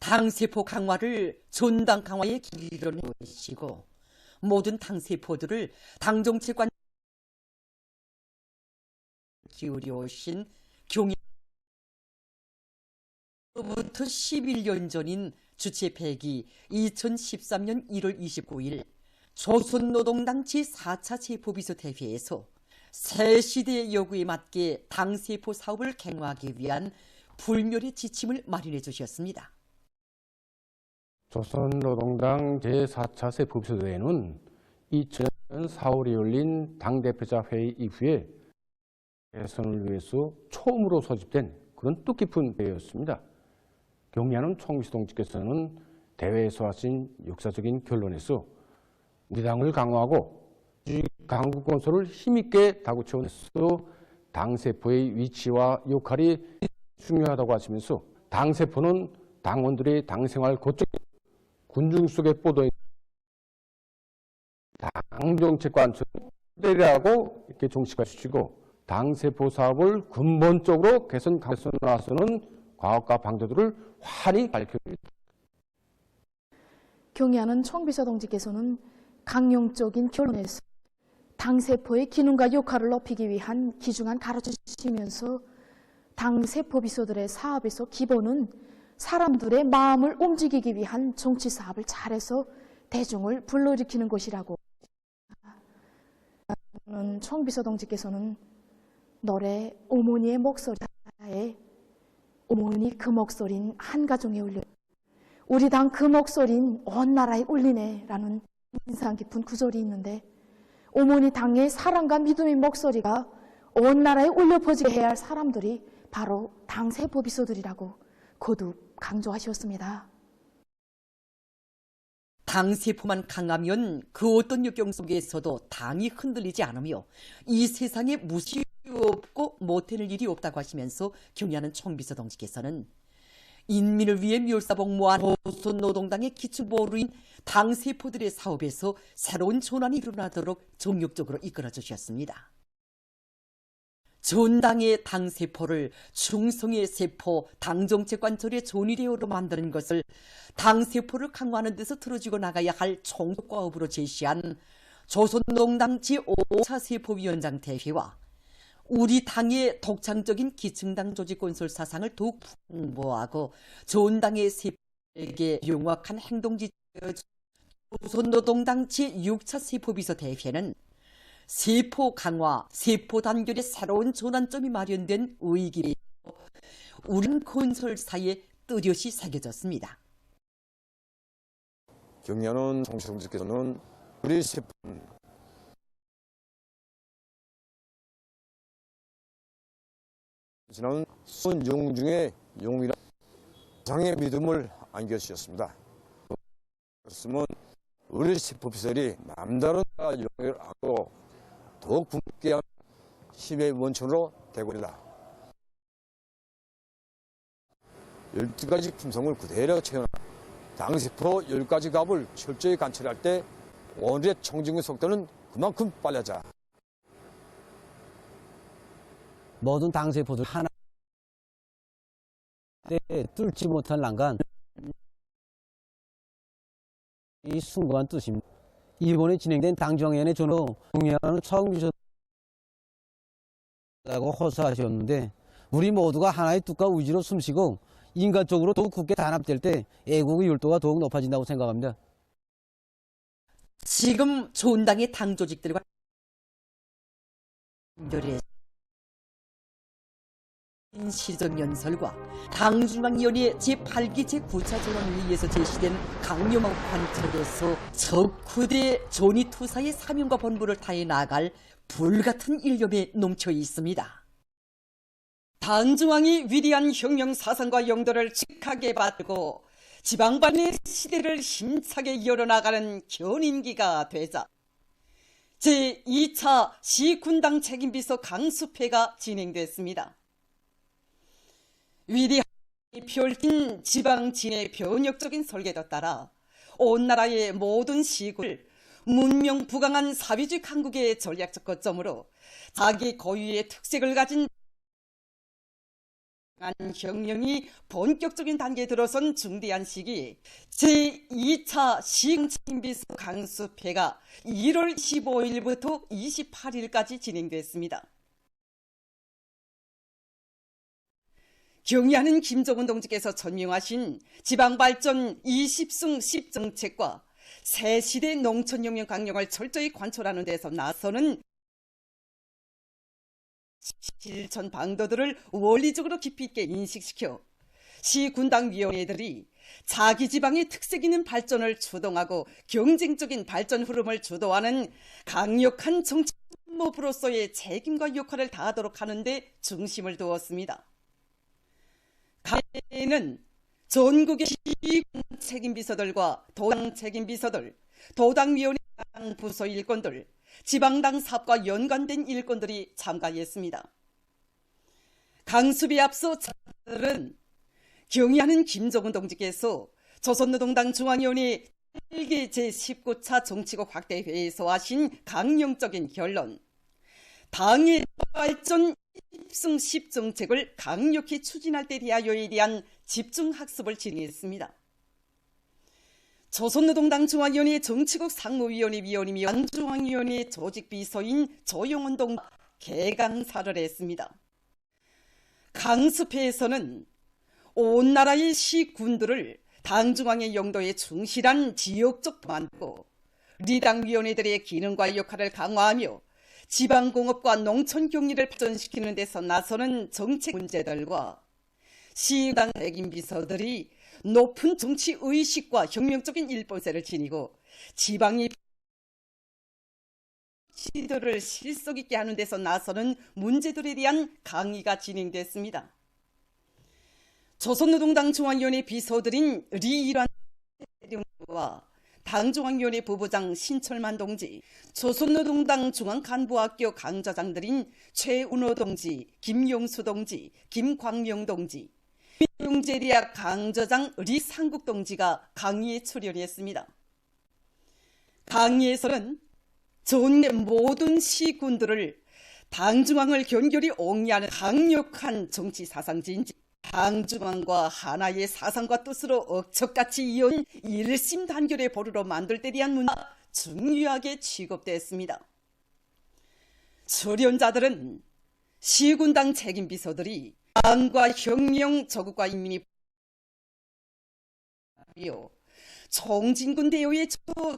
당세포 강화를 존당 강화의 길로 내시고 모든 당세포들을 당정체관 기울여 오신 경영으로부터 11년 전인 주체 폐기 2013년 1월 29일 조선노동당 제4차 세포비서 대회에서 새 시대의 요구에 맞게 당세포 사업을 갱화하기 위한 불멸의 지침을 마련해 주셨습니다. 조선노동당 제4차 세포비서대회는 2000년 4월에 열린 당대표자 회의 이후에 개선을 위해서 처음으로 소집된 그런 뜻깊은 대회였습니다. 경리하는 총비서 동지께서는 대회에서 하신 역사적인 결론에서 우리 당을 강화하고 강국 건설을 힘있게 다구쳐내서 당세포의 위치와 역할이 중요하다고 하시면서 당세포는 당원들의 당생활 거쪽 군중 속에 뻗어 당정책 관철 모델이라고 이렇게 종식하시고 당세포 사업을 근본적으로 개선 강화해서 나서는 과학과 방도들을 환히 밝혀줍니다. 경의하는 총비서 동지께서는 강령적인 결론에서 당세포의 기능과 역할을 높이기 위한 기중안 가르치시면서 당세포 비서들의 사업에서 기본은 사람들의 마음을 움직이기 위한 정치 사업을 잘해서 대중을 불러일으키는 것이라고. 총비서 동지께서는 노래 어머니의 목소리에 어머니 그 목소리는 한 가정에 울려 우리 당 그 목소리는 온 나라에 울리네라는 인상 깊은 구절이 있는데 어머니 당의 사랑과 믿음의 목소리가 온 나라에 울려 퍼지게 해야 할 사람들이 바로 당세포 비서들이라고 거듭 강조하셨습니다. 당세포만 강하면 그 어떤 역경 속에서도 당이 흔들리지 않으며 이 세상에 무시 없고 못해낼 일이 없다고 하시면서 경의하는 총비서 동지께서는 인민을 위해 멸사복무한 조선노동당의 기축보루인 당세포들의 사업에서 새로운 전환이 일어나도록 정력적으로 이끌어 주셨습니다. 전당의 당세포를 충성의 세포, 당정책 관철의 존의대어로 만드는 것을 당세포를 강화하는 데서 틀어지고 나가야 할 총독과업으로 제시한 조선노동당 제5차 세포위원장 대회와 우리 당의 독창적인 기층당 조직 건설 사상을 더욱 풍부하고 전당의 세포에게 명확한 행동지 조선노동당 제6차 세포비서 대회는 세포 강화, 세포 단결의 새로운 전환점이 마련된 의기로 우리 건설사에 뚜렷이 새겨졌습니다. 경의하는 총비서 동지께서는 우리 세포 지난 수용 중에 용이란 장의 믿음을 안겨주셨습니다. 그렇으면 우리 세포비서들이 남다른 용을 하고 더욱 분께한 힘의 원천으로 되고 있다. 12가지 품성을 그대로 채워난 당세포 10가지 갑을 철저히 관찰할 때 오늘의 청진의 속도는 그만큼 빨라져. 모든 당세포들 하나 뚫지 못한 난간 이 숭고한 뜻입니다. 이번에 진행된 당정위원회 전후 경의하는 총비서라고 호소하셨는데 우리 모두가 하나의 뜻과 의지로 숨쉬고 인간적으로 더욱 굳게 단합될 때 애국의 율도가 더욱 높아진다고 생각합니다. 지금 전당의 당 조직들과 연결해 시정연설과 당중앙위원회 제8기 제9차 전원회의에서 제시된 강령학 관철에서 적후대 조니투사의 사명과 본부를 다해 나아갈 불같은 일념에 넘쳐 있습니다. 당중앙이 위대한 혁명 사상과 영도를 직하게 받고 지방반의 시대를 힘차게 열어나가는 견인기가 되자 제2차 시군당 책임비서 강습회가 진행됐습니다. 위대한 펼친 지방진의 변혁적인 설계도 따라 온 나라의 모든 시군을 문명부강한 사회주의 강국의 전략적 거점으로 자기 고유의 특색을 가진 혁명이 본격적인 단계에 들어선 중대한 시기 제2차 시흥친비서 강습회가 1월 15일부터 28일까지 진행됐습니다. 경의하는 김정은 동지께서 전명하신 지방발전 20승 10정책과 새시대 농촌혁명 강령을 철저히 관철하는 데서 나서는 실천 방도들을 원리적으로 깊이 있게 인식시켜 시군당위원회들이 자기 지방의 특색 있는 발전을 주동하고 경쟁적인 발전 흐름을 주도하는 강력한 정치모부로서의 책임과 역할을 다하도록 하는 데 중심을 두었습니다. 가에는 전국의 시군 책임비서들과 도당 책임비서들, 도당위원회 부서 일꾼들, 지방당 사업과 연관된 일꾼들이 참가했습니다. 강습에 앞서 자들은 경의하는 김정은 동지께서 조선노동당 중앙위원회 1기 제19차 정치국 확대회에서 하신 강령적인 결론, 당의 발전 10승 10정책을 강력히 추진할 때 대하여에 대한 집중학습을 진행했습니다. 조선노동당 중앙위원회 정치국 상무위원회 위원이며 중앙위원회 조직비서인 조용원 동지가 개강사를 했습니다. 강습회에서는 온 나라의 시군들을 당중앙의 영도에 충실한 지역적 만들고 리당위원회들의 기능과 역할을 강화하며 지방공업과 농촌경리를 발전시키는 데서 나서는 정책 문제들과 시당 책임비서들이 높은 정치의식과 혁명적인 일본세를 지니고 지방의 시들을 실속 있게 하는 데서 나서는 문제들에 대한 강의가 진행됐습니다. 조선노동당 중앙위원회 비서들인 리일환 대령과 당중앙위원회 부부장 신철만 동지, 조선노동당 중앙간부학교 강좌장들인 최운호 동지, 김용수 동지, 김광명 동지, 영재대학 강좌장 리상국 동지가 강의에 출연했습니다. 강의에서는 전국 모든 시군들을 당중앙을 견고히 옹이하는 강력한 정치 사상진지, 당중앙과 하나의 사상과 뜻으로 억척같이 이어진 일심단결의 보루로 만들 때 대한 문제가 중요하게 취급됐습니다. 출연자들은 시군당 책임비서들이 당과 혁명, 조국과 인민이 총진군 대우의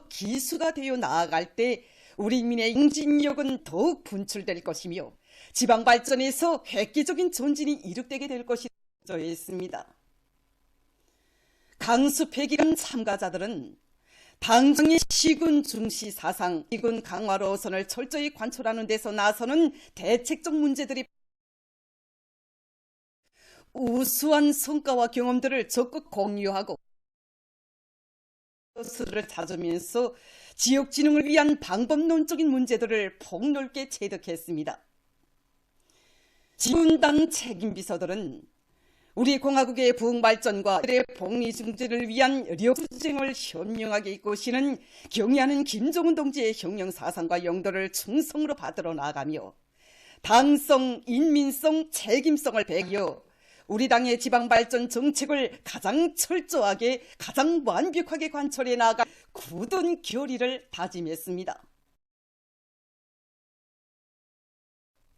기수가 되어 나아갈 때 우리 인민의 응진력은 더욱 분출될 것이며 지방발전에서 획기적인 전진이 이룩되게 될 것이라고 했습니다. 강습회 기간 참가자들은 당정의 시군 중시 사상, 시군 강화로 어선을 철저히 관철하는 데서 나서는 대책적 문제들이 우수한 성과와 경험들을 적극 공유하고 것을 찾으면서 지역 진흥을 위한 방법론적인 문제들을 폭넓게 체득했습니다. 지군당 책임비서들은 우리 공화국의 부흥발전과 그들의 복리중진을 위한 력투쟁을 현명하게 이끄시는 경의하는 김정은 동지의 혁명사상과 영도를 충성으로 받들어 나가며 당성, 인민성, 책임성을 배겨 우리 당의 지방발전 정책을 가장 철저하게, 가장 완벽하게 관철해 나가 굳은 결의를 다짐했습니다.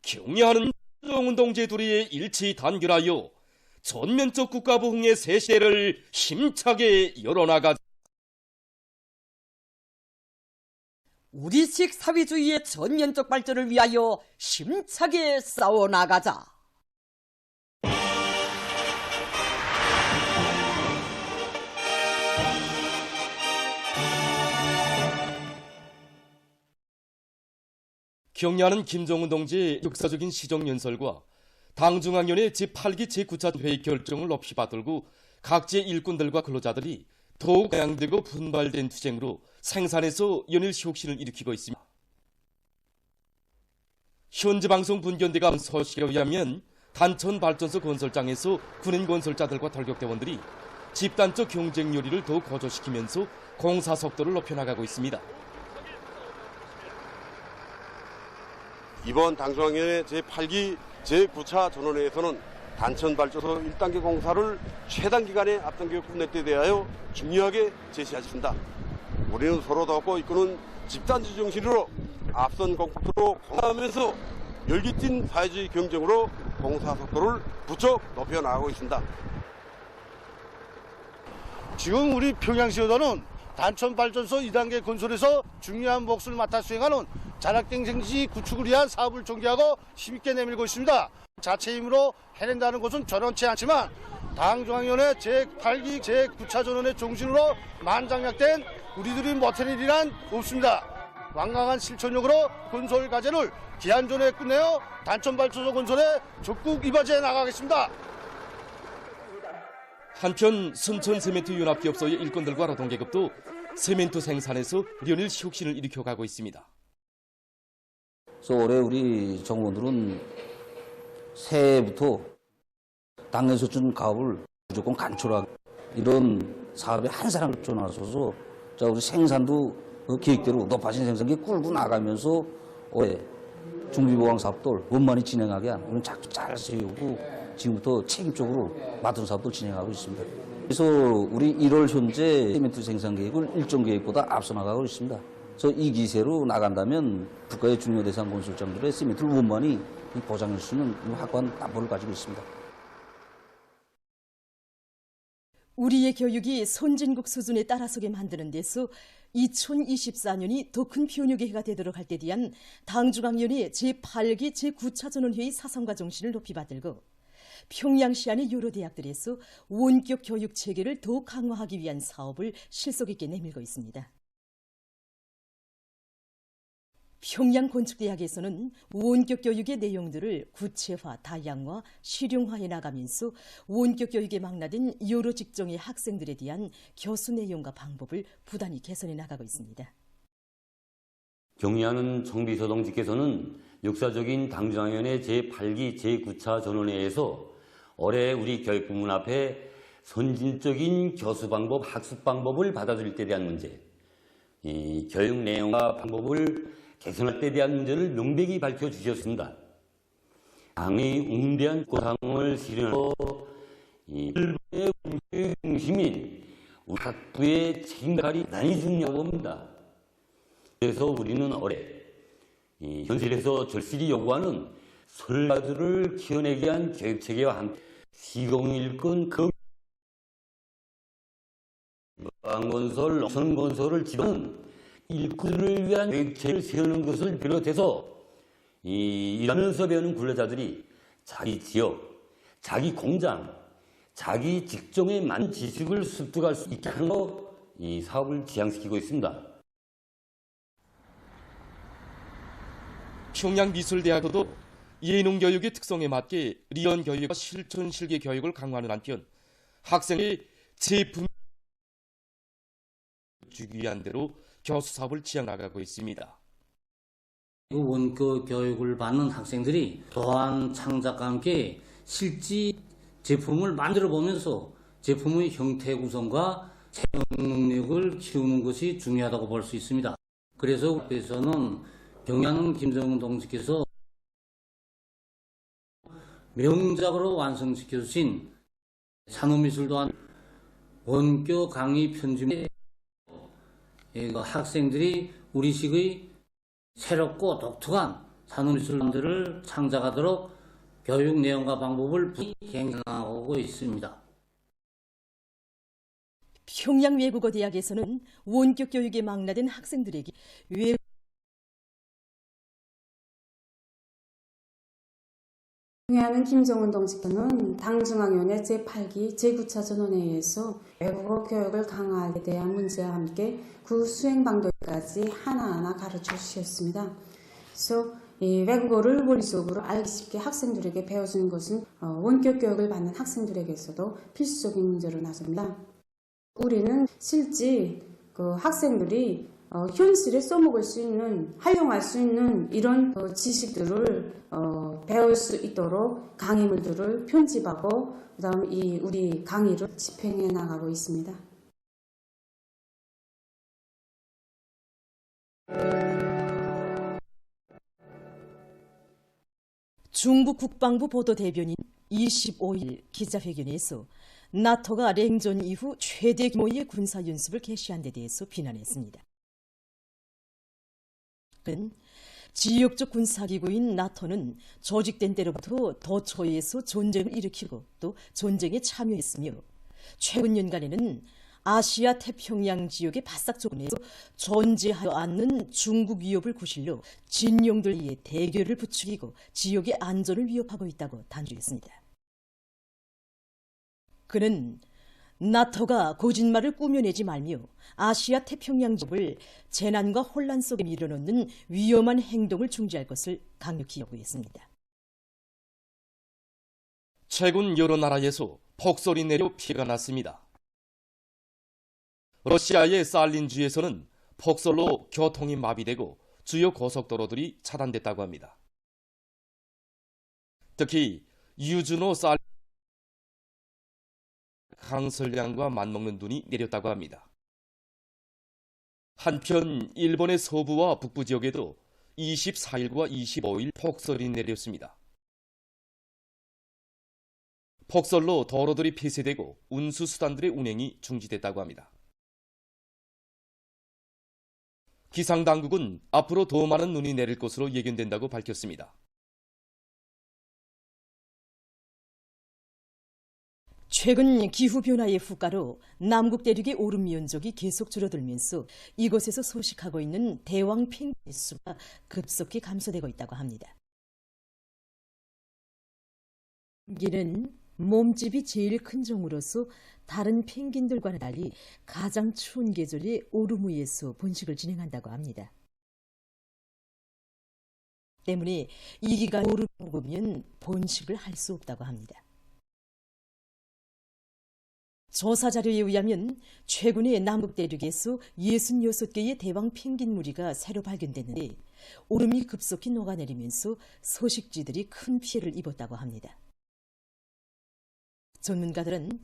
경의하는 김정은 동지 둘이 일치 단결하여 전면적 국가부흥의 새 시대를 힘차게 열어나가 우리식 사회주의의 전면적 발전을 위하여 힘차게 싸워나가자. 경의하는 김정은 동지의 역사적인 시정연설과 당중앙위원회 제8기 제9차 회의 결정을 없이 받들고 각지의 일꾼들과 근로자들이 더욱 양되고 분발된 투쟁으로 생산에서 연일 혁신을 일으키고 있습니다. 현지방송 분견대가 소식에 의하면 단천 발전소 건설장에서 군인 건설자들과 돌격대원들이 집단적 경쟁 요리를 더욱 고조시키면서 공사 속도를 높여나가고 있습니다. 이번 당중앙위원회 제8기 제9차 전원회에서는 단천발전소 1단계 공사를 최단 기간에 앞당겨 끝낼 데 대하여 중요하게 제시하셨습니다. 우리는 서로 돕고 이끄는 집단지 정신으로 앞선 공포로 공사하면서 열기띤 사회주의 경쟁으로 공사 속도를 부쩍 높여나가고 있습니다. 지금 우리 평양시의원은 단천발전소 2단계 건설에서 중요한 몫을 맡아 수행하는 잔학갱생지 구축을 위한 사업을 전개하고 힘있게 내밀고 있습니다. 자체 힘으로 해낸다는 것은 전원치 않지만 당중앙위원회 제8기 제9차 전원의 정신으로 만장약된 우리들이 못할 일이란 없습니다. 완강한 실천력으로 건설 과제를 기한 전에 끝내어 단천발전소 건설에 적극 이바지해 나가겠습니다. 한편 순천세멘트연합기업소의 일꾼들과 노동계급도 세멘트 생산에서 연일 혁신을 일으켜가고 있습니다. 그래서 올해 우리 정원들은 새해부터 당에서 준 가업을 무조건 간철하게 이런 사업에 한 사람을 쫓아나서서 우리 생산도 그 계획대로 높아진 생산기 끌고 나가면서 올해 중비보강 사업들 원만히 진행하게 하는 작도 잘 세우고 지금부터 책임적으로 맡은 사업도 진행하고 있습니다. 그래서 우리 1월 현재 시멘트 생산 계획을 일정 계획보다 앞서 나가고 있습니다. 그래서 이 기세로 나간다면 국가의 중요 대상 건설장들의 시멘트를 원만히 보장할 수 있는 확고한 담보를 가지고 있습니다. 우리의 교육이 선진국 수준에 따라서게 만드는 데서 2024년이 더 큰 변혁의 해가 되도록 할 때 대한 당중앙위원회 제8기 제9차 전원회의 사상과 정신을 높이 받들고 평양시 안의 여러 대학들에서 원격 교육 체계를 더 강화하기 위한 사업을 실속 있게 내밀고 있습니다. 평양건축대학에서는 원격 교육의 내용들을 구체화, 다양화, 실용화해 나가면서 원격 교육에 망라된 여러 직종의 학생들에 대한 교수 내용과 방법을 부단히 개선해 나가고 있습니다. 경의하는 정비서 동지께서는 역사적인 당중앙위원회 제8기 제9차 전원회에서 올해 우리 교육부문 앞에 선진적인 교수 방법, 학습 방법을 받아들일 때 대한 문제, 이 교육 내용과 방법을 개선할 때 대한 문제를 명백히 밝혀주셨습니다. 당의 웅대한 고상을 실현하고 일본의 공교육 중심인 우리 학부의 책임감이 대단히 중요하고 봅니다. 그래서 우리는 올해 현실에서 절실히 요구하는 설가들을 키워내기 위한 교육체계와 함께 시공일권 건설, 농촌건설을 지도하는 일꾼을 위한 교육체를 세우는 것을 비롯해서 일하면서 배우는 근로자들이 자기 지역, 자기 공장, 자기 직종에 맞는 지식을 습득할 수 있게 하는 이 사업을 지향시키고 있습니다. 평양미술대학도 예능교육의 특성에 맞게 리언 교육과 실천 실기 교육을 강화하는 한편 학생의 제품 주기 위한 대로 교수 사업을 지향나가고 있습니다. 원격 교육을 받는 학생들이 또한 창작과 함께 실제 제품을 만들어 보면서 제품의 형태 구성과 사용 능력을 키우는 것이 중요하다고 볼 수 있습니다. 그래서 그래서는 경양 김정은 동지께서 명작으로 완성시켜 주신 산업미술도 원격 강의 편집에 학생들이 우리식의 새롭고 독특한 산업미술들을 창작하도록 교육 내용과 방법을 개선하고 있습니다. 평양외국어대학에서는 원격 교육에 망라된 학생들에게 경의하는 김정은 동지께서는 당중앙위원회 제8기 제9차 전원회의에서 외국어 교육을 강화하는 데 대한 문제와 함께 그 수행 방법까지 하나하나 가르쳐 주셨습니다. 그래서 이 외국어를 원리적으로 알기 쉽게 학생들에게 배워주는 것은 원격 교육을 받는 학생들에게서도 필수적인 문제로 나섭니다. 우리는 실제 그 학생들이 현실에 써먹을 수 있는, 활용할 수 있는 이런 지식들을 배울 수 있도록 강의물들을 편집하고 그다음 우리 강의를 집행해 나가고 있습니다. 중국 국방부 보도대변인 25일 기자회견에서 나토가 냉전 이후 최대 규모의 군사 연습을 개시한 데 대해서 비난했습니다. 그는 지역적 군사기구인 나토는 조직된 때로부터 도처에서 전쟁을 일으키고 또 전쟁에 참여했으며 최근 연간에는 아시아 태평양 지역의 바싹 조건에서 존재하지 않는 중국 위협을 구실로 진영들의 대결을 부추기고 지역의 안전을 위협하고 있다고 단죄했습니다. 그는 나토가 거짓말을 꾸며내지 말며 아시아 태평양 지역을 재난과 혼란 속에 밀어넣는 위험한 행동을 중지할 것을 강력히 요구했습니다. 최근 여러 나라에서 폭설이 내려 피해가 났습니다. 러시아의 살린주에서는 폭설로 교통이 마비되고 주요 고속도로들이 차단됐다고 합니다. 특히 유주노 살 강설량과 맞먹는 눈이 내렸다고 합니다. 한편 일본의 서부와 북부 지역에도 24일과 25일 폭설이 내렸습니다. 폭설로 도로들이 폐쇄되고 운수수단들의 운행이 중지됐다고 합니다. 기상당국은 앞으로 더 많은 눈이 내릴 것으로 예견된다고 밝혔습니다. 최근 기후변화의 후가로 남극 대륙의 오름 면적이 계속 줄어들면서 이곳에서 소식하고 있는 대왕 펭귄 수가 급속히 감소되고 있다고 합니다. 펭귄은 몸집이 제일 큰 종으로서 다른 펭귄들과는 달리 가장 추운 계절에 오름 위에서 번식을 진행한다고 합니다. 때문에 이 기간 오름을 먹으면 번식을 할 수 없다고 합니다. 조사 자료에 의하면 최근에 남극 대륙에서 66개의 대왕 펭귄 무리가 새로 발견됐는데 오름이 급속히 녹아내리면서 서식지들이 큰 피해를 입었다고 합니다. 전문가들은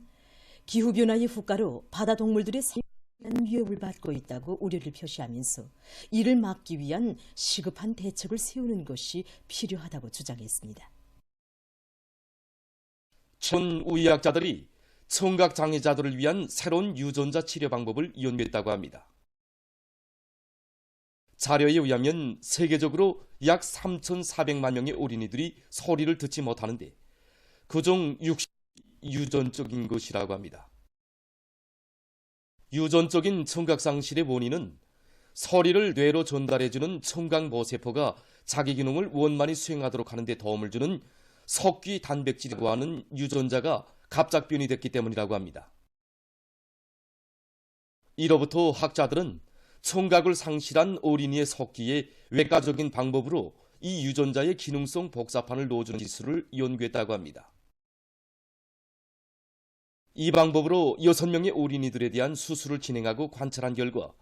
기후변화의 후가로 바다 동물들의 생존 위협을 받고 있다고 우려를 표시하면서 이를 막기 위한 시급한 대책을 세우는 것이 필요하다고 주장했습니다. 천의학자들이 청각 장애자들을 위한 새로운 유전자 치료 방법을 연구했다고 합니다. 자료에 의하면 세계적으로 약 3,400만 명의 어린이들이 소리를 듣지 못하는데 그중 60% 유전적인 것이라고 합니다. 유전적인 청각상실의 원인은 소리를 뇌로 전달해주는 청각모세포가 자기 기능을 원만히 수행하도록 하는 데 도움을 주는 석귀 단백질이라고 하는 유전자가 갑작변이 됐기 때문이라고 합니다. 이로부터 학자들은 청각을 상실한 어린이의 석귀에 외과적인 방법으로 이 유전자의 기능성 복사판을 넣어주는 기술을 연구했다고 합니다. 이 방법으로 6명의 어린이들에 대한 수술을 진행하고 관찰한 결과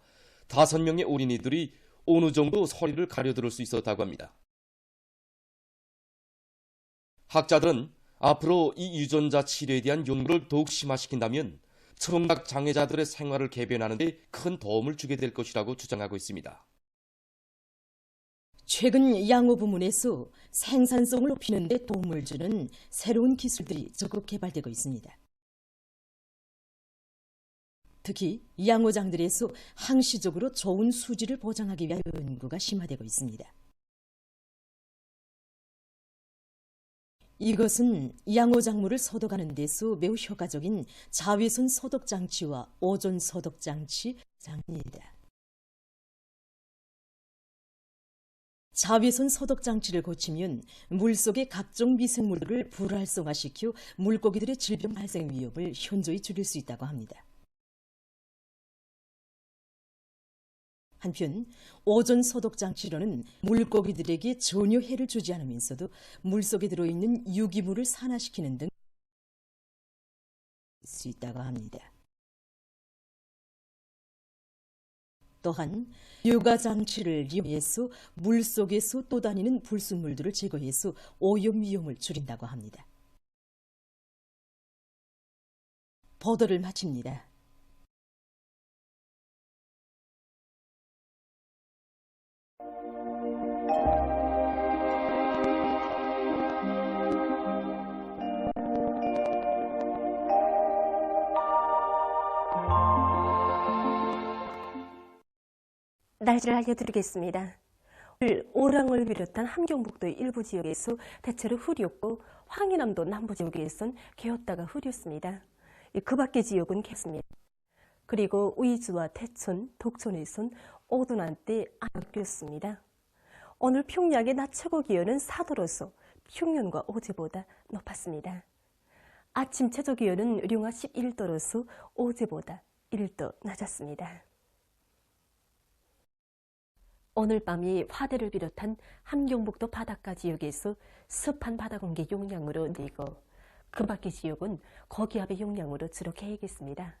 5명의 어린이들이 어느 정도 소리를 가려들을 수 있었다고 합니다. 학자들은 앞으로 이 유전자 치료에 대한 연구를 더욱 심화시킨다면 청각 장애자들의 생활을 개변하는 데 큰 도움을 주게 될 것이라고 주장하고 있습니다. 최근 양호 부문에서 생산성을 높이는 데 도움을 주는 새로운 기술들이 적극 개발되고 있습니다. 특히 양호장들에서 항시적으로 좋은 수질을 보장하기 위한 연구가 심화되고 있습니다. 이것은 양호작물을 소독하는 데서 매우 효과적인 자외선 소독장치와 오존 소독장치입니다. 자외선 소독장치를 고치면 물속의 각종 미생물들을 불활성화시켜 물고기들의 질병 발생 위협을 현저히 줄일 수 있다고 합니다. 한편 오존 소독 장치로는 물고기들에게 전혀 해를 주지 않으면서도 물속에 들어있는 유기물을 산화시키는 등 수 있다고 합니다. 또한 요가 장치를 이용해서 물속에서 떠다니는 불순물들을 제거해서 오염 위험을 줄인다고 합니다. 보도를 마칩니다. 날씨를 알려드리겠습니다. 오늘 오랑을 비롯한 함경북도의 일부 지역에서 대체로 흐렸고 황해남도 남부 지역에선 개었다가 흐렸습니다. 그 밖의 지역은 개었습니다. 그리고 의주와 태천, 독천에선 오전 한때 안겼습니다. 오늘 평양의 낮 최고 기온은 4도로서 평년과 어제보다 높았습니다. 아침 최저 기온은 룡화 11도로서 어제보다 1도 낮았습니다. 오늘 밤이 화대를 비롯한 함경북도 바닷가 지역에서 습한 바다 공기 용량으로 내리고 그 밖의 지역은 거기압의 용량으로 주로 개이겠습니다.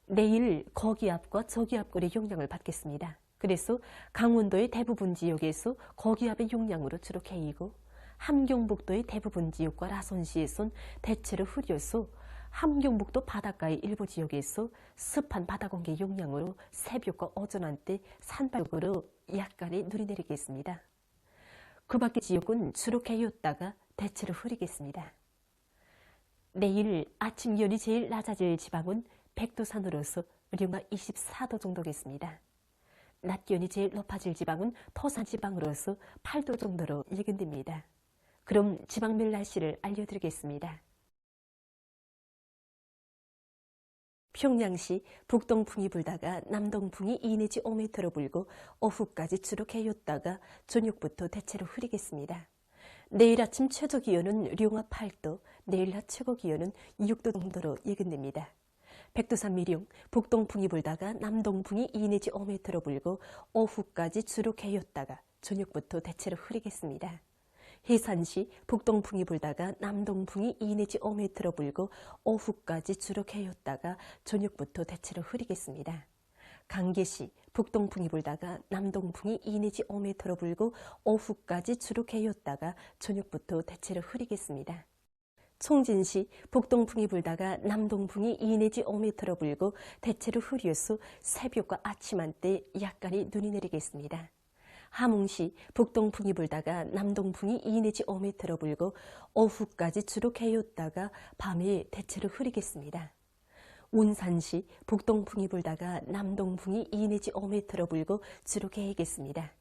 내일 거기압과 저기압골의 용량을 받겠습니다. 그래서 강원도의 대부분 지역에서 거기압의 용량으로 주로 개이고 함경북도의 대부분 지역과 라선시에선 대체로 흐려서 함경북도 바닷가의 일부 지역에서 습한 바다 공기 용량으로 새벽과 오전 한때 산발적으로 약간의 눈이 내리겠습니다. 그 밖의 지역은 주로 개였다가 대체로 흐리겠습니다. 내일 아침 기온이 제일 낮아질 지방은 백두산으로서 룡화 24도 정도겠습니다. 낮 기온이 제일 높아질 지방은 토산 지방으로서 8도 정도로 예견됩니다. 그럼 지방별 날씨를 알려드리겠습니다. 평양시 북동풍이 불다가 남동풍이 2 내지 5m로 불고 오후까지 주로 개였다가 저녁부터 대체로 흐리겠습니다. 내일 아침 최저 기온은 룡화 8도, 내일 낮 최고 기온은 6도 정도로 예견됩니다. 백두산 미룡 북동풍이 불다가 남동풍이 2 내지 5m로 불고 오후까지 주로 개였다가 저녁부터 대체로 흐리겠습니다. 해산시 북동풍이 불다가 남동풍이 2 내지 5m로 불고 오후까지 주로 개였다가 저녁부터 대체로 흐리겠습니다. 강계시 북동풍이 불다가 남동풍이 2 내지 5m로 불고 오후까지 주로 개였다가 저녁부터 대체로 흐리겠습니다. 총진시 북동풍이 불다가 남동풍이 2 내지 5m로 불고 대체로 흐려서 새벽과 아침 한때 약간의 눈이 내리겠습니다. 함흥시 북동풍이 불다가 남동풍이 2 내지 5m로 불고 오후까지 주로 개였다가 밤에 대체로 흐리겠습니다. 운산시 북동풍이 불다가 남동풍이 2 내지 5m로 불고 주로 개이겠습니다.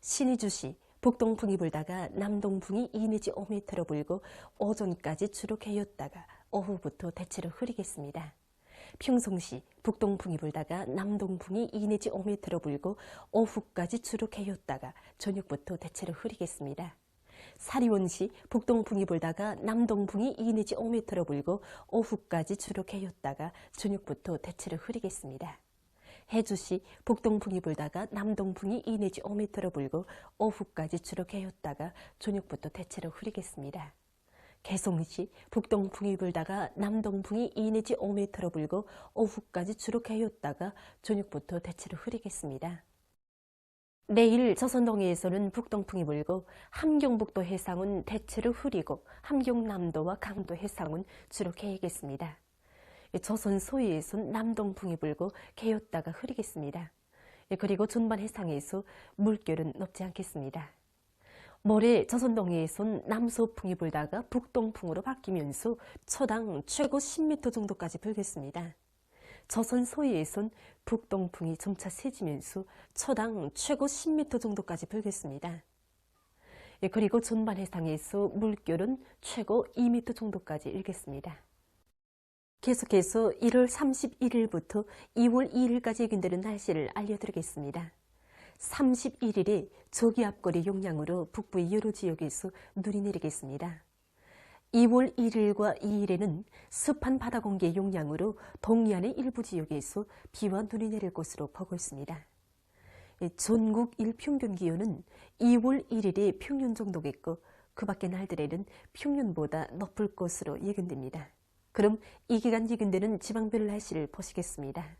신의주시 북동풍이 불다가 남동풍이 2 내지 5m로 불고 오전까지 주로 개였다가 오후부터 대체로 흐리겠습니다. 평송시 북동풍이 불다가 남동풍이 2 내지 5m로 불고 오후까지 주로 개였다가 저녁부터 대체로 흐리겠습니다. 사리원시 북동풍이 불다가 남동풍이 2 내지 5m로 불고 오후까지 주로 개였다가 저녁부터 대체로 흐리겠습니다. 해주시 북동풍이 불다가 남동풍이 2 내지 5m로 불고 오후까지 주로 개였다가 저녁부터 대체로 흐리겠습니다. 개성시 북동풍이 불다가 남동풍이 2 내지 5m로 불고 오후까지 주로 개였다가 저녁부터 대체로 흐리겠습니다. 내일 조선동해에서는 북동풍이 불고 함경북도 해상은 대체로 흐리고 함경남도와 강도 해상은 주로 개이겠습니다. 조선 소위에서는 남동풍이 불고 개였다가 흐리겠습니다. 그리고 전반 해상에서 물결은 높지 않겠습니다. 모레 조선동해에선 남서풍이 불다가 북동풍으로 바뀌면서 초당 최고 10m 정도까지 불겠습니다. 조선 소위에선 북동풍이 점차 세지면서 초당 최고 10m 정도까지 불겠습니다. 그리고 전반 해상에서 물결은 최고 2m 정도까지 일겠습니다. 계속해서 1월 31일부터 2월 2일까지 예견되는 날씨를 알려드리겠습니다. 31일에 저기압골의 영향으로 북부의 여러 지역에서 눈이 내리겠습니다. 2월 1일과 2일에는 습한 바다 공기의 영향으로 동해안의 일부 지역에서 비와 눈이 내릴 것으로 보고 있습니다. 전국 일평균 기온은 2월 1일에 평년 정도겠고 그 밖의 날들에는 평년보다 높을 것으로 예견됩니다. 그럼 이 기간 예견되는 지방별 날씨를 보시겠습니다.